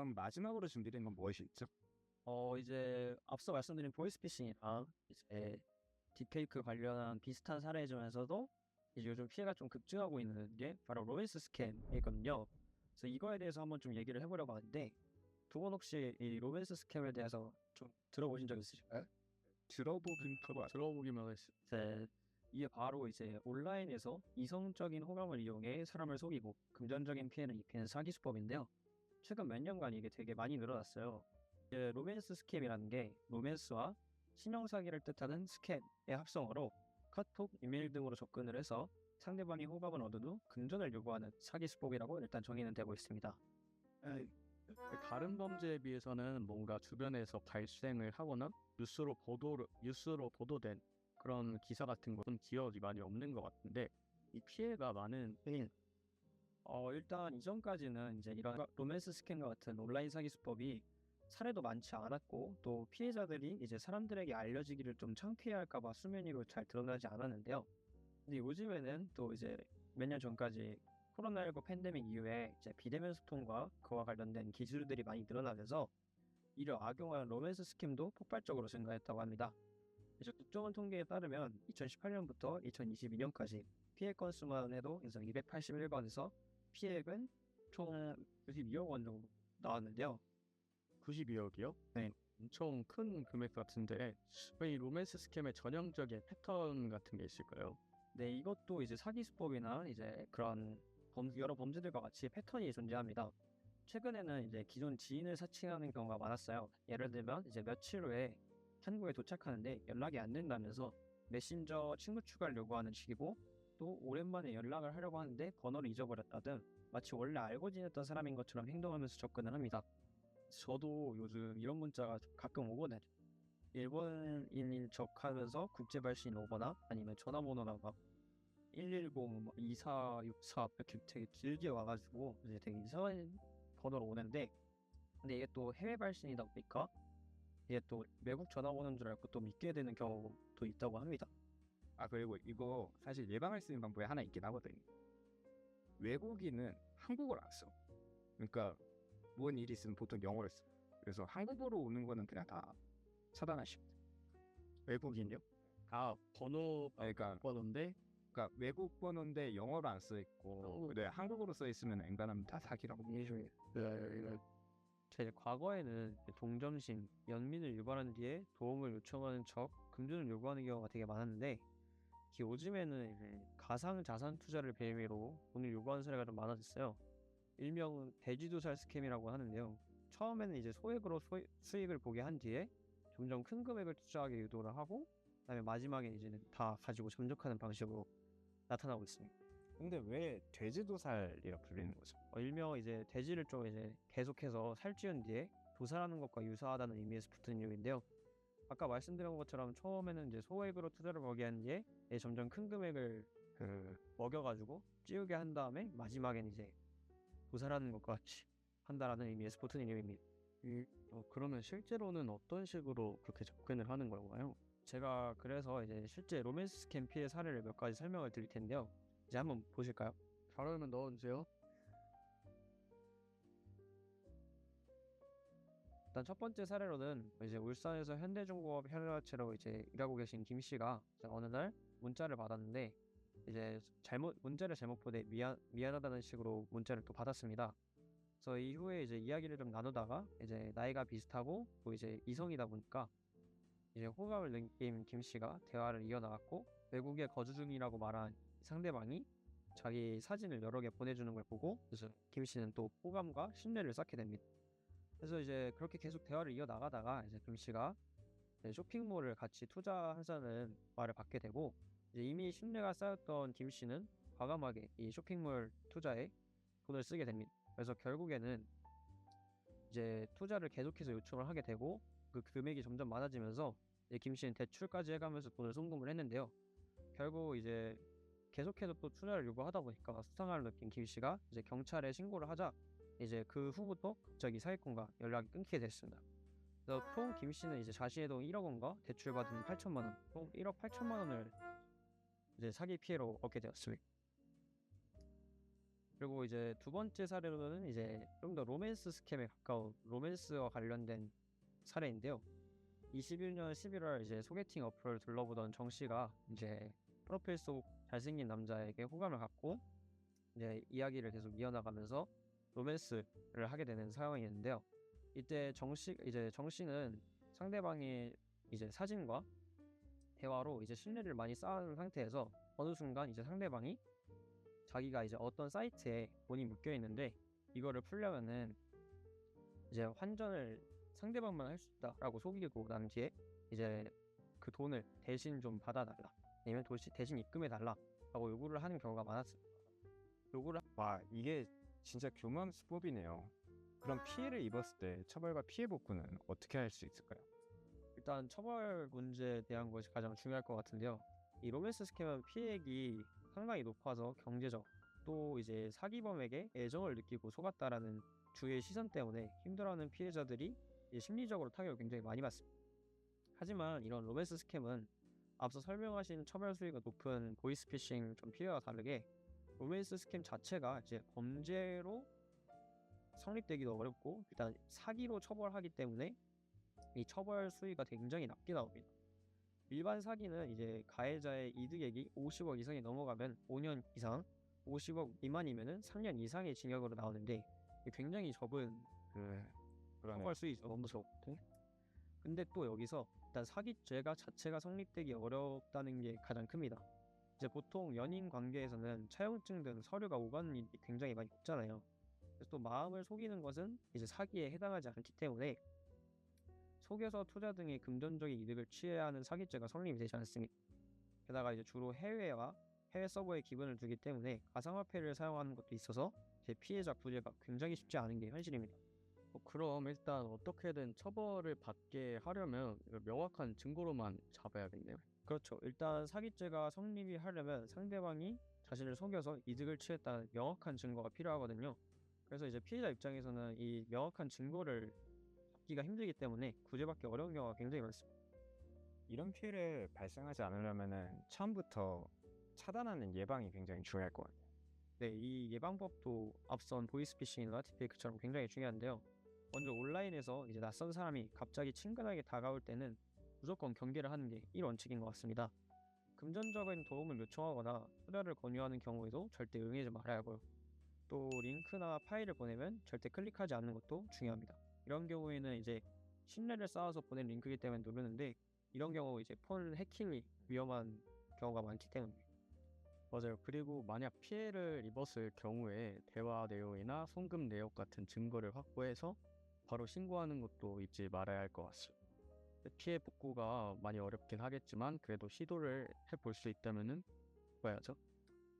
그럼 마지막으로 준비된 건 무엇이 있죠? 이제 앞서 말씀드린 보이스피싱이랑 이제 딥페이크 관련한 비슷한 사례 중에서도 이제 요즘 피해가 좀 급증하고 있는 게 바로 로맨스 스캠이거든요. 그래서 이거에 대해서 한번 좀 얘기를 해보려고 하는데, 두 분 혹시 이 로맨스 스캠에 대해서 좀 들어보신 적 있으실까요? 들어보기만 했어. 네, 이게 바로 이제 온라인에서 이성적인 호감을 이용해 사람을 속이고 금전적인 피해를 입히는 사기 수법인데요. 최근 몇 년간 이게 되게 많이 늘어났어요. 이제 로맨스 스캠이라는 게 로맨스와 신용사기를 뜻하는 스캠의 합성어로 카톡, 이메일 등으로 접근을 해서 상대방이 호감을 얻은 후 금전을 요구하는 사기 수법이라고 일단 정의는 되고 있습니다. 다른 범죄에 비해서는 뭔가 주변에서 발생을 하거나 뉴스로 보도된 그런 기사 같은 것은 기억이 많이 없는 것 같은데, 이 피해가 많은 일단 이전까지는 이제 이런 로맨스 스캠과 같은 온라인 사기 수법이 사례도 많지 않았고, 또 피해자들이 이제 사람들에게 알려지기를 좀 창피해할까봐 수면 위로 잘 드러나지 않았는데요. 근데 요즘에는 또 이제 몇 년 전까지 코로나19 팬데믹 이후에 이제 비대면 소통과 그와 관련된 기술들이 많이 늘어나면서 이를 악용한 로맨스 스캠도 폭발적으로 증가했다고 합니다. 이제 국정원 통계에 따르면 2018년부터 2022년까지 피해 건수만 해도 281건에서 피해액은 총 92억 원 정도 나왔는데요. 92억이요? 네. 엄청 큰 금액 같은데, 이 로맨스 스캠의 전형적인 패턴 같은 게 있을까요? 네, 이것도 이제 사기 수법이나 이제 그런 여러 범죄들과 같이 패턴이 존재합니다. 최근에는 이제 기존 지인을 사칭하는 경우가 많았어요. 예를 들면 이제 며칠 후에 한국에 도착하는데 연락이 안 된다면서 메신저 친구 추가를 요구하는 식이고, 또 오랜만에 연락을 하려고 하는데 번호를 잊어버렸다든 마치 원래 알고 지냈던 사람인 것처럼 행동하면서 접근을 합니다. 저도 요즘 이런 문자가 가끔 오거든요. 일본인인 척하면서 국제 발신 오거나 아니면 전화번호나 막 110, 2464 이렇게 되게 길게 와가지고 이제 되게 이상한 번호로 오는데, 근데 이게 또 해외 발신이다 보니까 이게 또 외국 전화번호인 줄 알고 또 믿게 되는 경우도 있다고 합니다. 그리고 이거 사실 예방할 수 있는 방법이 하나 있긴 하거든요. 외국인은 한국어를 안 써. 그러니까 뭔 일이 있으면 보통 영어를 써. 그래서 한국어로 오는 거는 그냥 다 차단하시면 돼요. 외국인요? 번호인데, 그러니까 외국 번호인데 영어로 안 써 있고, 근데 한국어로 써 있으면 앵간하면 다 사기라고. 제 과거에는 동정심, 연민을 유발한 뒤에 도움을 요청하는 척 금전을 요구하는 경우가 되게 많았는데, 요즘에는 이제 가상 자산 투자를 빌미로 돈을 요구하는 사례가 좀 많아졌어요. 일명 대지도살 스캠이라고 하는데요. 처음에는 이제 소액으로 수익을 보게 한 뒤에 점점 큰 금액을 투자하게 유도를 하고, 그다음에 마지막에 이제는 다 가지고 잠적하는 방식으로 나타나고 있습니다. 근데 왜 돼지도살이라 불리는 거죠? 일명 이제 돼지를 좀 이제 계속해서 살찌운 뒤에 도살하는 것과 유사하다는 의미에서 붙은 이름인데요. 아까 말씀드린 것처럼 처음에는 이제 소액으로 투자를 벌게 한 뒤에 점점 큰 금액을 먹여가지고 찌우게 한 다음에 마지막엔 이제 도살하는 것과 같이 한다라는 의미에서 붙은 이름입니다. 그러면 실제로는 어떤 식으로 그렇게 접근을 하는 건가요? 제가 그래서 이제 실제 로맨스 스캠 피해 사례를 몇 가지 설명을 드릴 텐데요. 이제 한번 보실까요? 자료면 넣어주세요. 일단 첫 번째 사례로는 이제 울산에서 현대중공업 현대화체로 이제 일하고 계신 김 씨가 어느 날 문자를 받았는데, 이제 문자를 잘못 보내 미안하다는 식으로 문자를 또 받았습니다. 그래서 이후에 이제 이야기를 좀 나누다가 이제 나이가 비슷하고 또 이제 이성이다 보니까 이제 호감을 느낀 김 씨가 대화를 이어나갔고, 외국에 거주 중이라고 말한 상대방이 자기 사진을 여러 개 보내주는 걸 보고 그래서 김 씨는 또 호감과 신뢰를 쌓게 됩니다. 그래서 이제 그렇게 계속 대화를 이어나가다가 이제 김 씨가 쇼핑몰을 같이 투자하자는 말을 받게 되고, 이제 이미 신뢰가 쌓였던 김 씨는 과감하게 이 쇼핑몰 투자에 돈을 쓰게 됩니다. 그래서 결국에는 이제 투자를 계속해서 요청을 하게 되고, 그 금액이 점점 많아지면서 이제 김 씨는 대출까지 해가면서 돈을 송금을 했는데요. 결국 이제 계속해서 또 투자를 요구하다 보니까 수상함을 느낀 김 씨가 이제 경찰에 신고를 하자 이제 그 후부터 갑자기 사기꾼과 연락이 끊기게 됐습니다. 그래서 총 김 씨는 이제 자신의 돈 1억 원과 대출받은 8천만 원, 총 1억 8천만 원을 이제 사기 피해로 얻게 되었습니다. 그리고 이제 두 번째 사례로는 이제 좀 더 로맨스 스캠에 가까운 로맨스와 관련된 사례인데요. 21년 11월 이제 소개팅 어플을 둘러보던 정 씨가 이제 프로필 속 잘생긴 남자에게 호감을 갖고 이제 이야기를 계속 이어나가면서 로맨스를 하게 되는 상황이었는데요. 이때 정 씨는 상대방의 이제 사진과 대화로 이제 신뢰를 많이 쌓은 상태에서 어느 순간 이제 상대방이 자기가 이제 어떤 사이트에 돈이 묶여 있는데 이거를 풀려면은 이제 환전을 상대방만 할 수 있다라고 속이고 난 뒤에 이제 그 돈을 대신 좀 받아달라 아니면 대신 입금해 달라라고 요구를 하는 경우가 많았어요. 요구를 와, 이게 진짜 교묘한 수법이네요. 그럼 피해를 입었을 때 처벌과 피해 복구는 어떻게 할 수 있을까요? 일단 처벌 문제에 대한 것이 가장 중요할 것 같은데요. 이 로맨스 스캠은 피해액이 상당히 높아서 경제적 또 이제 사기범에게 애정을 느끼고 속았다라는 주위의 시선 때문에 힘들어하는 피해자들이 이제 심리적으로 타격을 굉장히 많이 받습니다. 하지만 이런 로맨스 스캠은 앞서 설명하신 처벌 수위가 높은 보이스피싱 좀 피해와 다르게 로맨스 스캠 자체가 이제 범죄로 성립되기도 어렵고 일단 사기로 처벌하기 때문에 이 처벌 수위가 굉장히 낮게 나옵니다. 일반 사기는 이제 가해자의 이득액이 50억 이상이 넘어가면 5년 이상, 50억 미만이면은 3년 이상의 징역으로 나오는데 이게 굉장히 적은 그 그러네요. 처벌 수위죠. 너무 적고. 근데 또 여기서 일단 사기죄가 자체가 성립되기 어렵다는 게 가장 큽니다. 이제 보통 연인 관계에서는 차용증 등 서류가 오가는 일이 굉장히 많이 없잖아요. 그래서 또 마음을 속이는 것은 이제 사기에 해당하지 않기 때문에 속여서 투자 등의 금전적인 이득을 취해야 하는 사기죄가 성립이 되지 않습니다. 게다가 이제 주로 해외 서버에 기반을 두기 때문에 가상화폐를 사용하는 것도 있어서 제 피해자 구제가 굉장히 쉽지 않은 게 현실입니다. 그럼 일단 어떻게든 처벌을 받게 하려면 이걸 명확한 증거로만 잡아야겠네요. 그렇죠. 일단 사기죄가 성립이 하려면 상대방이 자신을 속여서 이득을 취했다는 명확한 증거가 필요하거든요. 그래서 이제 피해자 입장에서는 이 명확한 증거를 잡기가 힘들기 때문에 구제받기 어려운 경우가 굉장히 많습니다. 이런 피해를 발생하지 않으려면은 처음부터 차단하는 예방이 굉장히 중요할 것 같아요. 네, 이 예방법도 앞선 보이스피싱이나 딥페이크처럼 굉장히 중요한데요. 먼저 온라인에서 이제 낯선 사람이 갑자기 친근하게 다가올 때는 무조건 경계를 하는 게 1원칙인 것 같습니다. 금전적인 도움을 요청하거나 투자를 권유하는 경우에도 절대 응하지 말아야 하고요. 또 링크나 파일을 보내면 절대 클릭하지 않는 것도 중요합니다. 이런 경우에는 이제 신뢰를 쌓아서 보낸 링크이기 때문에 누르는데 이런 경우 이제 폰 해킹이 위험한 경우가 많기 때문에 맞아요. 그리고 만약 피해를 입었을 경우에 대화 내용이나 송금 내역 같은 증거를 확보해서 바로 신고하는 것도 잊지 말아야 할 것 같습니다. 피해 복구가 많이 어렵긴 하겠지만 그래도 시도를 해볼 수 있다면은 해봐야죠.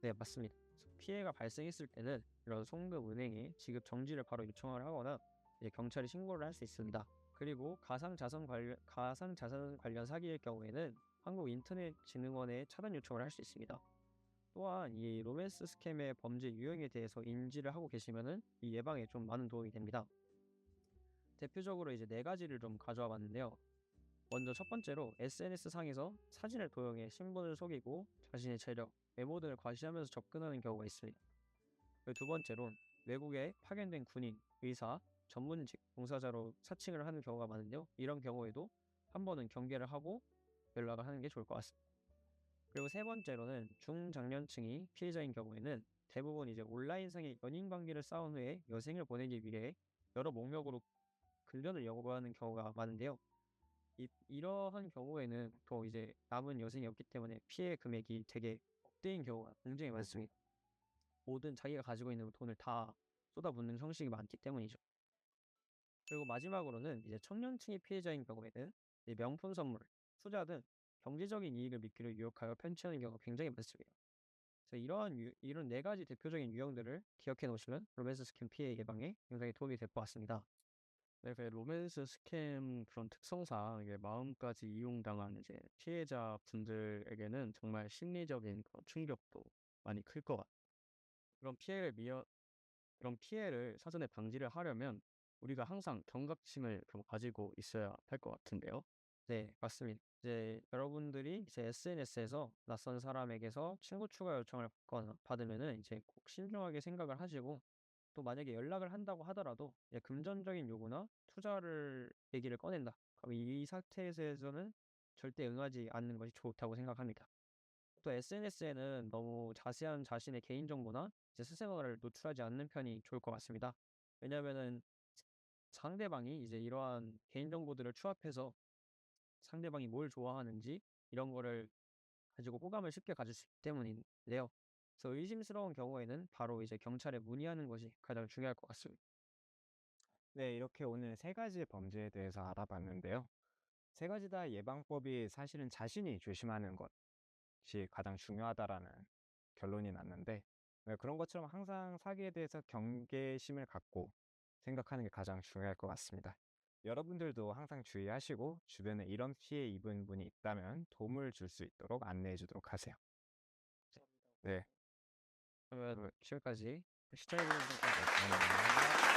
네, 맞습니다. 그래서 피해가 발생했을 때는 이런 송금 은행에 지급 정지를 바로 요청을 하거나 이제 경찰에 신고를 할 수 있습니다. 그리고 가상 자산 관련 사기일 경우에는 한국인터넷진흥원에 차단 요청을 할 수 있습니다. 또한 이 로맨스 스캠의 범죄 유형에 대해서 인지를 하고 계시면은 이 예방에 좀 많은 도움이 됩니다. 대표적으로 이제 네 가지를 좀 가져와 봤는데요. 먼저 첫 번째로 SNS 상에서 사진을 도용해 신분을 속이고 자신의 재력, 외모 등을 과시하면서 접근하는 경우가 있습니다. 그리고 두 번째로는 외국에 파견된 군인, 의사, 전문직 종사자로 사칭을 하는 경우가 많은데요. 이런 경우에도 한 번은 경계를 하고 연락을 하는 게 좋을 것 같습니다. 그리고 세 번째로는 중장년층이 피해자인 경우에는 대부분 이제 온라인상의 연인 관계를 쌓은 후에 여생을 보내기 위해 여러 목적으로 금전을 요구하는 경우가 많은데요. 이러한 경우에는 보통 이제 남은 여생이 없기 때문에 피해 금액이 되게 억대인 경우가 굉장히 많습니다. 모든 자기가 가지고 있는 돈을 다 쏟아붓는 형식이 많기 때문이죠. 그리고 마지막으로는 이제 청년층이 피해자인 경우에는 이제 명품 선물, 투자 등 경제적인 이익을 미끼로 유혹하여 편취하는 경우가 굉장히 많습니다. 그래서 이런 네 가지 대표적인 유형들을 기억해 놓으시면 로맨스 스캠 피해 예방에 굉장히 도움이 될 것 같습니다. 네, 그 로맨스 스캠 그런 특성상 이게 마음까지 이용당한 이제 피해자 분들에게는 정말 심리적인 그런 충격도 많이 클 것 같아요. 그런 피해를 미어 그런 피해를 사전에 방지를 하려면 우리가 항상 경각심을 좀 가지고 있어야 할 것 같은데요. 네, 맞습니다. 이제 여러분들이 이제 SNS에서 낯선 사람에게서 친구 추가 요청을 받으면은 이제 꼭 신중하게 생각을 하시고 또 만약에 연락을 한다고 하더라도 금전적인 요구나 투자를 얘기를 꺼낸다. 그럼 이 상태에서는 절대 응하지 않는 것이 좋다고 생각합니다. 또 SNS에는 너무 자세한 자신의 개인정보나 이제 사생활을 노출하지 않는 편이 좋을 것 같습니다. 왜냐면은 상대방이 이제 이러한 개인정보들을 추합해서 상대방이 뭘 좋아하는지 이런 거를 가지고 호감을 쉽게 가질 수 있기 때문인데요. 그래서 의심스러운 경우에는 바로 이제 경찰에 문의하는 것이 가장 중요할 것 같습니다. 네, 이렇게 오늘 세 가지 범죄에 대해서 알아봤는데요. 세 가지 다 예방법이 사실은 자신이 조심하는 것이 가장 중요하다라는 결론이 났는데, 네, 그런 것처럼 항상 사기에 대해서 경계심을 갖고 생각하는 게 가장 중요할 것 같습니다. 여러분들도 항상 주의하시고 주변에 이런 피해 입은 분이 있다면 도움을 줄 수 있도록 안내해 주도록 하세요. 네. 그러면 그- 지금까지 시청해주신 분들 네, 감사합니다.